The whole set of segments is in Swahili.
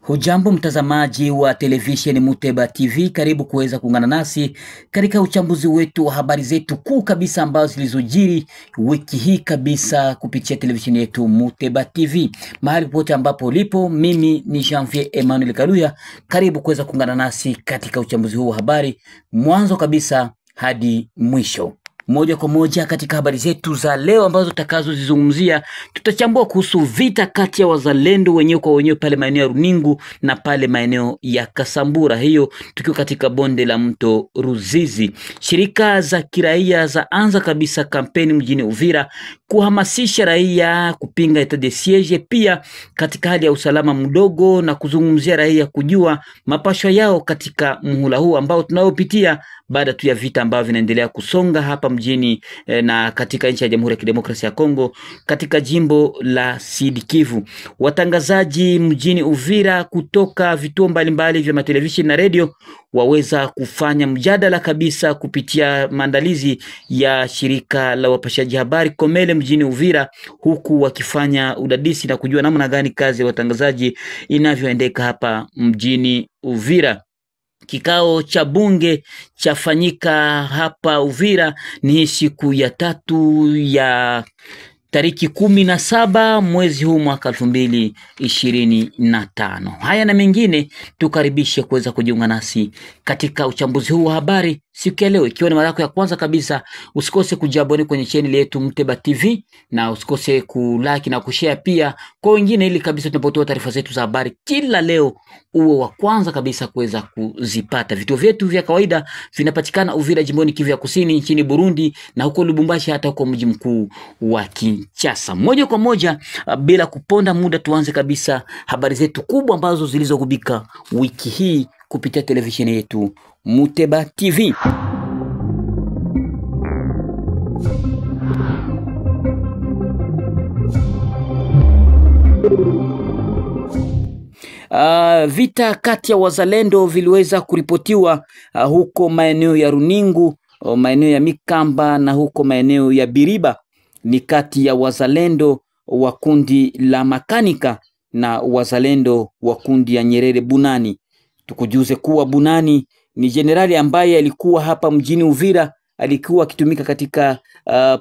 Hujambo mtazamaji wa televisheni Muteba TV, karibu kuweza kuungana nasi katika uchambuzi wetu wa habari zetu kuu kabisa ambazo zilizojiri wiki hii kabisa kupitia televisheni yetu Muteba TV. Mahali popote ambapo ulipo, mimi ni Janvier Emmanuel Kaluya, karibu kuweza kuungana nasi katika uchambuzi huu wa habari mwanzo kabisa hadi mwisho. Moja kwa moja katika habari zetu za leo ambazo tutakazozizungumzia, tutachambua kuhusu vita kati ya wazalendo wenyewe kwa wenyewe pale maeneo ya Runingu na pale maeneo ya Kasambura, hiyo tukiwa katika bonde la mto Ruzizi. Shirika za kiraia zaanza kabisa kampeni mjini Uvira kuhamasisha raia kupinga etat de siege, pia katika hali ya usalama mdogo, na kuzungumzia raia kujua mapasho yao katika muhula huu ambao tunayopitia baada tu ya vita ambavyo vinaendelea kusonga hapa mjini na katika nchi ya Jamhuri ya Kidemokrasia ya Kongo katika jimbo la Sud Kivu. Watangazaji mjini Uvira kutoka vituo mbalimbali vya televisheni na radio waweza kufanya mjadala kabisa kupitia maandalizi ya shirika la wapashaji habari Komele mjini Uvira, huku wakifanya udadisi na kujua namna gani kazi ya watangazaji inavyoendeka hapa mjini Uvira. Kikao cha bunge chafanyika hapa Uvira ni siku ya 3 ya tariki 17 mwezi huu mwaka 2025. Haya na mengine tukaribishe kuweza kujiunga nasi katika uchambuzi huu wa habari siku ya leo. Ikiwa ni mara yako ya kwanza kabisa, usikose kujiabone kwenye channel yetu Muteba TV, na usikose kulike na kushare pia kwa wengine, ili kabisa tunapotoa taarifa zetu za habari kila leo uwe wa kwanza kabisa kuweza kuzipata. Vituo vyetu vya kawaida vinapatikana Uvira jimboni Kivu ya Kusini nchini Burundi, na huko Lubumbashi hata huko mji mkuu wa Kinshasa. Moja kwa moja bila kuponda muda, tuanze kabisa habari zetu kubwa ambazo zilizogubika wiki hii kupitia televisheni yetu Muteba TV. Vita kati ya wazalendo viliweza kuripotiwa huko maeneo ya Runingu, maeneo ya Mikamba na huko maeneo ya Biriba. Ni kati ya wazalendo wa kundi la Makanika na wazalendo wa kundi ya Nyerere Bunani. Tukujuze kuwa Bunani ni generali ambaye alikuwa hapa mjini Uvira, alikuwa akitumika katika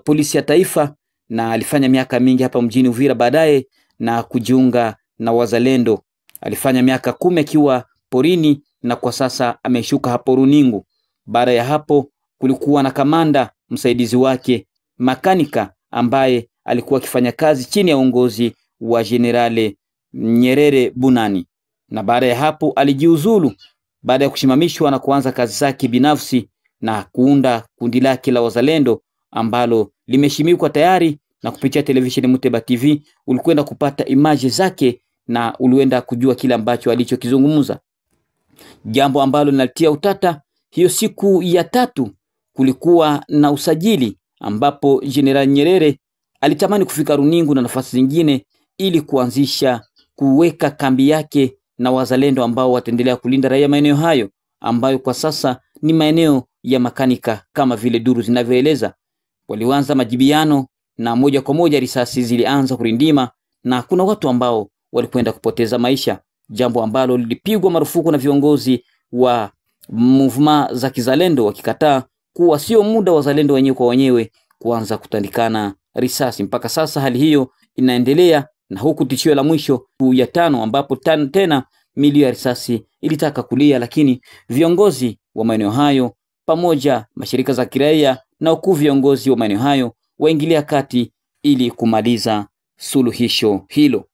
polisi ya taifa na alifanya miaka mingi hapa mjini Uvira, baadaye na kujiunga na wazalendo. Alifanya miaka 10 akiwa porini na kwa sasa ameshuka hapo Runingu. Baada ya hapo kulikuwa na kamanda msaidizi wake Makanika ambaye alikuwa akifanya kazi chini ya uongozi wa Generale Nyerere Bunani, na baada ya hapo alijiuzulu baada ya kushimamishwa na kuanza kazi zake binafsi na kuunda kundi lake la wazalendo ambalo limeshimikwa tayari, na kupitia televisheni Muteba TV ulikwenda kupata image zake na ulienda kujua kile ambacho alichokizungumza, jambo ambalo linatia utata. Hiyo siku ya 3 kulikuwa na usajili ambapo General Nyerere alitamani kufika Runingu na nafasi zingine ili kuanzisha kuweka kambi yake na wazalendo ambao wataendelea kulinda raia maeneo hayo ambayo kwa sasa ni maeneo ya Makanika kama vile duru zinavyoeleza. Walianza majibiano na moja kwa moja risasi zilianza kurindima na kuna watu ambao walikwenda kupoteza maisha, jambo ambalo lilipigwa marufuku na viongozi wa movement za kizalendo, wakikataa kuwa sio muda wazalendo wenyewe kwa wenyewe kuanza kutandikana risasi. Mpaka sasa hali hiyo inaendelea, na huku tishio la mwisho ya 5 ambapo tena milio ya risasi ilitaka kulia, lakini viongozi wa maeneo hayo pamoja mashirika za kiraia na ukuu viongozi wa maeneo hayo waingilia kati ili kumaliza suluhisho hilo.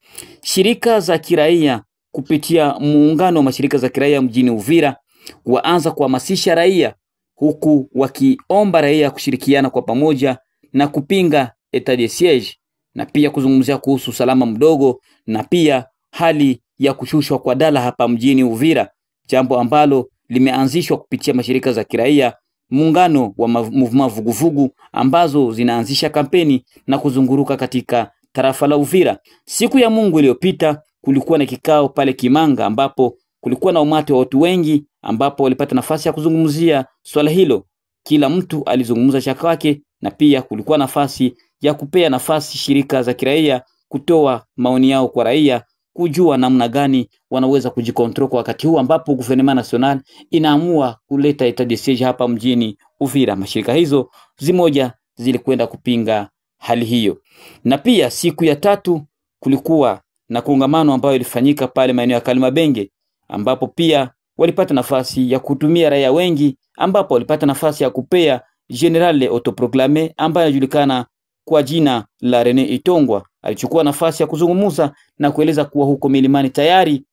Shirika za kiraia kupitia muungano wa mashirika za kiraia mjini Uvira waanza kuhamasisha raia, huku wakiomba raia kushirikiana kwa pamoja na kupinga etat de siege, na pia kuzungumzia kuhusu usalama mdogo na pia hali ya kushushwa kwa dala hapa mjini Uvira, jambo ambalo limeanzishwa kupitia mashirika za kiraia, muungano wa movement vuguvugu ambazo zinaanzisha kampeni na kuzunguruka katika tarafa la Uvira. Siku ya Mungu iliyopita kulikuwa na kikao pale Kimanga ambapo kulikuwa na umati wa watu wengi ambapo walipata nafasi ya kuzungumzia swala hilo. Kila mtu alizungumza chake wake, na pia kulikuwa nafasi ya kupea nafasi shirika za kiraia kutoa maoni yao kwa raia kujua namna gani wanaweza kujikontrol kwa wakati huu ambapo gouvernement national inaamua kuleta etat de siege hapa mjini Uvira. Mashirika hizo zimoja zilikwenda kupinga hali hiyo. Na pia siku ya tatu kulikuwa na kongamano ambayo ilifanyika pale maeneo ya Kalimabenge, ambapo pia walipata nafasi ya kutumia raia wengi, ambapo walipata nafasi ya kupea general autoproclamé ambaye anajulikana kwa jina la Rene Itongwa. Alichukua nafasi ya kuzungumza na kueleza kuwa huko milimani tayari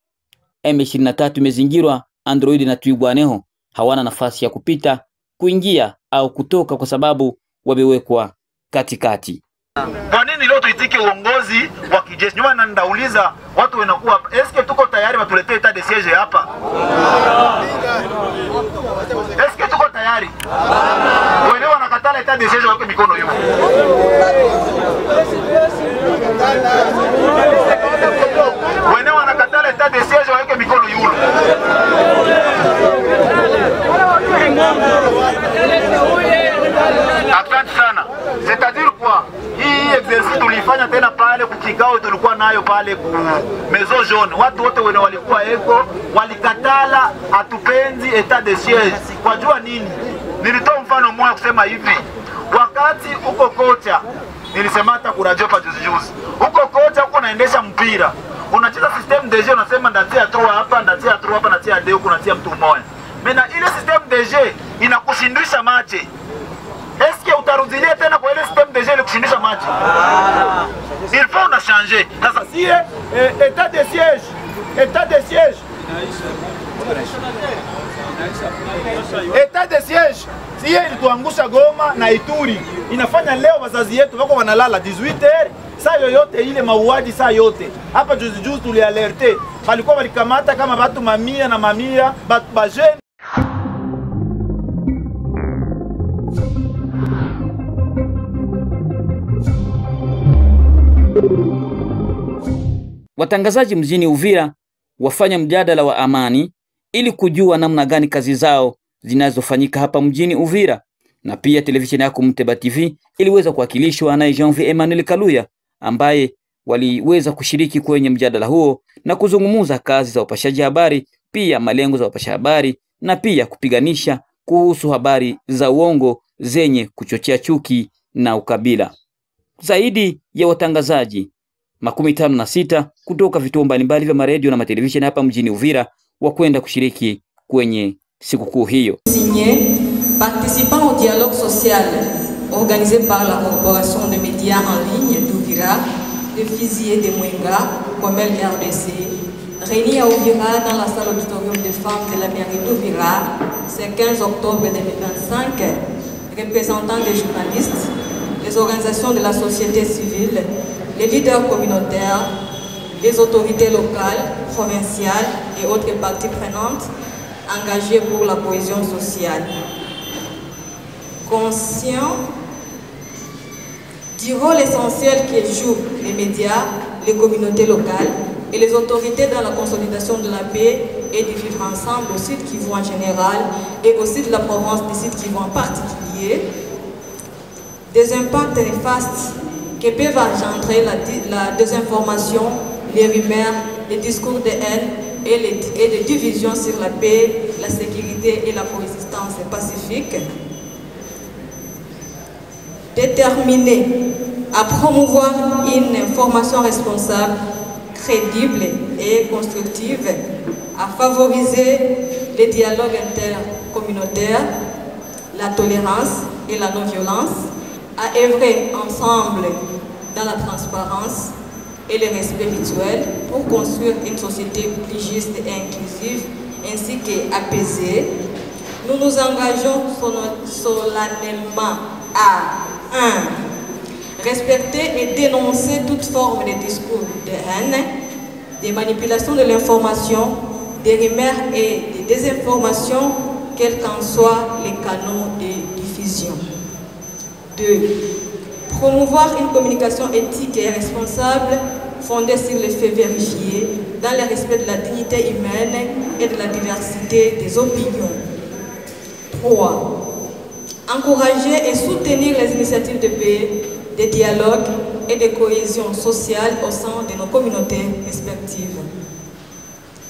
M23 imezingirwa, Android na Twirwaneho hawana nafasi ya kupita, kuingia au kutoka kwa sababu wamewekwa katikati. Kwa nini leo tuitike uongozi wa kijeshi? Nyuma na ndauliza watu wanakuwa eske tuko tayari watuletee etat de siege hapa? Eske tuko tayari? Wale wanakatala etat de siege wako mikono yao. Wale wanakatala etat de siege wako mikono yao. Asante sana. C'est-à-dire quoi? Hii exercice tulifanya tena pale kukikao tulikuwa nayo pale ku Maison Jaune. Watu wote wene walikuwa eko walikatala atupenzi etat de siege. Kwa jua nini? Nilitoa mfano mmoja kusema hivi. Wakati uko kocha, nilisema hata kuradio pa juzi. Uko kocha uko naendesha mpira. Unacheza system de jeu unasema ndatia 3 hapa, ndatia 3 hapa, ndatia 2 huko, ndatia mtu mmoja. Mena ile system de jeu inakushindisha machi. Est-ce que utarudilia tena kwa ile system de jeu ile kushindisha machi? Il faut on a changer. Sasa si état de siège, état de siège. État de siège. Si ilituangusha Goma na Ituri, inafanya leo wazazi yetu wako wanalala 18h, saa yoyote ile mauaji saa yote. Hapa juzi tulialerte, walikuwa walikamata kama watu mamia na mamia, bajeni. Watangazaji mjini Uvira wafanya mjadala wa amani ili kujua namna gani kazi zao zinazofanyika hapa mjini Uvira. Na pia televisheni yako Mteba TV iliweza kuwakilishwa na Jean-Vie Emmanuel Kaluya, ambaye waliweza kushiriki kwenye mjadala huo na kuzungumza kazi za upashaji habari, pia malengo za upashaji habari, na pia kupiganisha kuhusu habari za uongo zenye kuchochea chuki na ukabila. Zaidi ya watangazaji 56 kutoka vituo mbalimbali vya maredio na matelevisheni hapa mjini Uvira wakwenda kushiriki kwenye sikukuu hiyo. Participant au dialogue social organisé par la Corporation de médias en ligne d'Uvira, de Fizi et de Mwenga, Comel RDC, réunis à Uvira dans la salle auditorium des femmes de la mairie d'Uvira, ce 15 octobre 2025, représentants des journalistes, les organisations de la société civile, les leaders communautaires, les autorités locales, provinciales et autres parties prenantes engagées pour la cohésion sociale. Conscient du rôle essentiel que jouent les médias, les communautés locales et les autorités dans la consolidation de la paix et du vivre ensemble au Sud Kivu en général et aussi de la province du Sud Kivu en particulier, des impacts néfastes qui peuvent engendrer la désinformation, les rumeurs, les discours de haine et les divisions sur la paix, la sécurité et la coexistence pacifique. Déterminé à promouvoir une information responsable, crédible et constructive, à favoriser les dialogues intercommunautaires, la tolérance et la non-violence, à œuvrer ensemble dans la transparence et le respect mutuel pour construire une société plus juste et inclusive ainsi qu'apaisée. Nous nous engageons solennellement à 1. Respecter et dénoncer toute forme de discours de haine, des manipulations de l'information, des rumeurs et des désinformations, quels qu'en soient les canaux de diffusion. 2. Promouvoir une communication éthique et responsable fondée sur les faits vérifiés, dans le respect de la dignité humaine et de la diversité des opinions. 3. Encourager et soutenir les initiatives de paix, de dialogue et de cohésion sociale au sein de nos communautés respectives.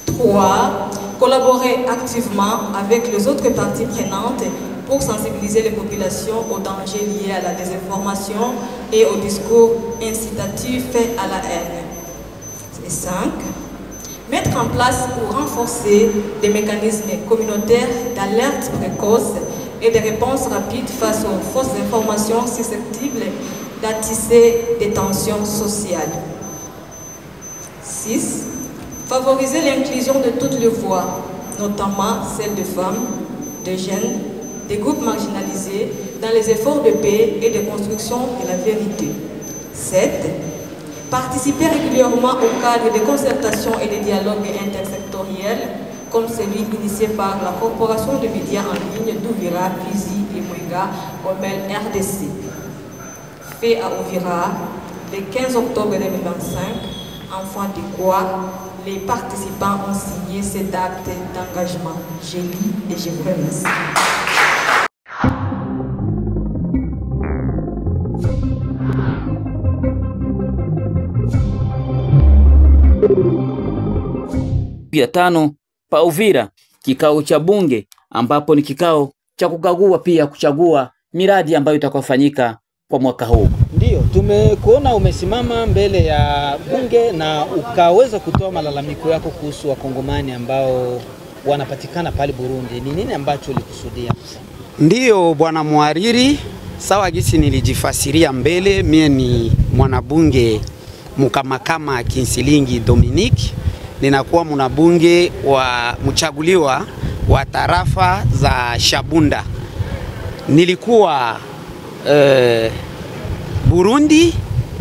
3. Collaborer activement avec les autres parties prenantes pour sensibiliser les populations aux dangers liés à la désinformation et aux discours incitatifs à la haine. Et 5. Mettre en place ou renforcer des mécanismes communautaires d'alerte précoce et de réponse rapide face aux fausses informations susceptibles d'attiser des tensions sociales. 6. Favoriser l'inclusion de toutes les voix, notamment celles de femmes, de jeunes, des groupes marginalisés, dans les efforts de paix et de construction de la vérité. 7. Participer régulièrement au cadre de concertations et de dialogues intersectoriels, comme celui initié par la Corporation de médias en ligne d'Ouvira, Fizi et Mwenga, Omel RDC. Fait à Ouvira le 15 octobre 2025, en fin de quoi les participants ont signé cet acte d'engagement. Je lis et je vous remercie. Ya tano pa Uvira, kikao cha bunge ambapo ni kikao cha kukagua pia kuchagua miradi ambayo itakayofanyika kwa mwaka huu. Ndio, tumekuona umesimama mbele ya bunge na ukaweza kutoa malalamiko yako kuhusu wakongomani ambao wanapatikana pale Burundi. Ni nini ambacho ulikusudia kusema? Ndio bwana muhariri, sawa gisi nilijifasiria mbele, mie ni mwanabunge Mukamakama Kinsilingi Dominique. Ninakuwa mwanabunge wa mchaguliwa wa tarafa za Shabunda. Nilikuwa Burundi,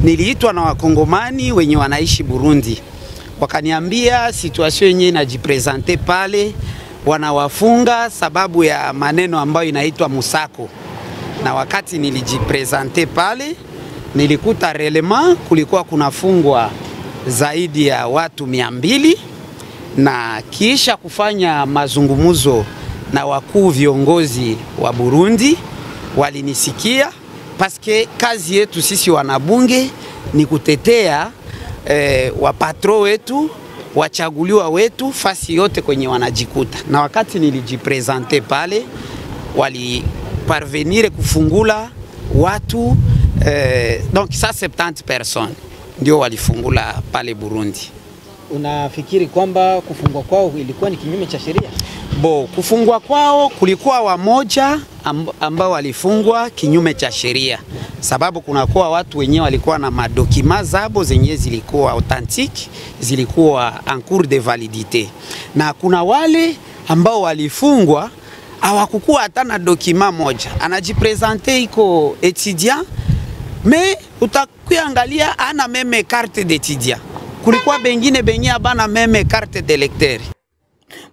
niliitwa na wakongomani wenye wanaishi Burundi. Wakaniambia situation yenyewe inajipresente pale, wanawafunga sababu ya maneno ambayo inaitwa musako. Na wakati nilijipresente pale, nilikuta relema kulikuwa kunafungwa zaidi ya watu 200, na kisha kufanya mazungumuzo na wakuu viongozi wa Burundi walinisikia, paske kazi yetu sisi wanabunge ni kutetea wapatro wetu, wachaguliwa wetu fasi yote kwenye wanajikuta. Na wakati nilijipresente pale, wali parvenir kufungula watu donc 170 personnes ndio walifungula pale Burundi. Unafikiri kwamba kufungwa kwao ilikuwa ni kinyume cha sheria? Kufungwa kwao kulikuwa wamoja ambao walifungwa kinyume cha sheria, sababu kunakuwa watu wenyewe walikuwa na madokima zabo zenye zilikuwa authentique, zilikuwa en cours de validité, na kuna wale ambao walifungwa hawakukuwa hata na dokima moja. Anajipresente iko étudiant, mais utakuangalia ana meme carte d'étudiant. Kulikuwa bengine benye abana meme carte d'électeur.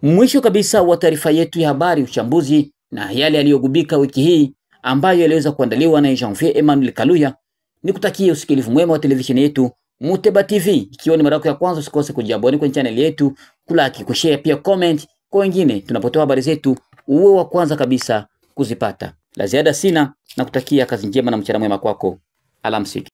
Mwisho kabisa wa taarifa yetu ya habari, uchambuzi na yale yaliyogubika wiki hii ambayo yaliweza kuandaliwa na Jean-Pierre Emmanuel Kaluya, nikutakie usikilivu mwema wa televisheni yetu Muteba TV. Ikiwa ni mara yako ya kwanza, usikose kujiabone kwenye channel yetu, kulaki, kushare, pia comment kwa wengine tunapotoa habari zetu, uwe wa kwanza kabisa kuzipata. La ziada sina, na kutakia kazi njema na mchana mwema kwako. Alamsiki.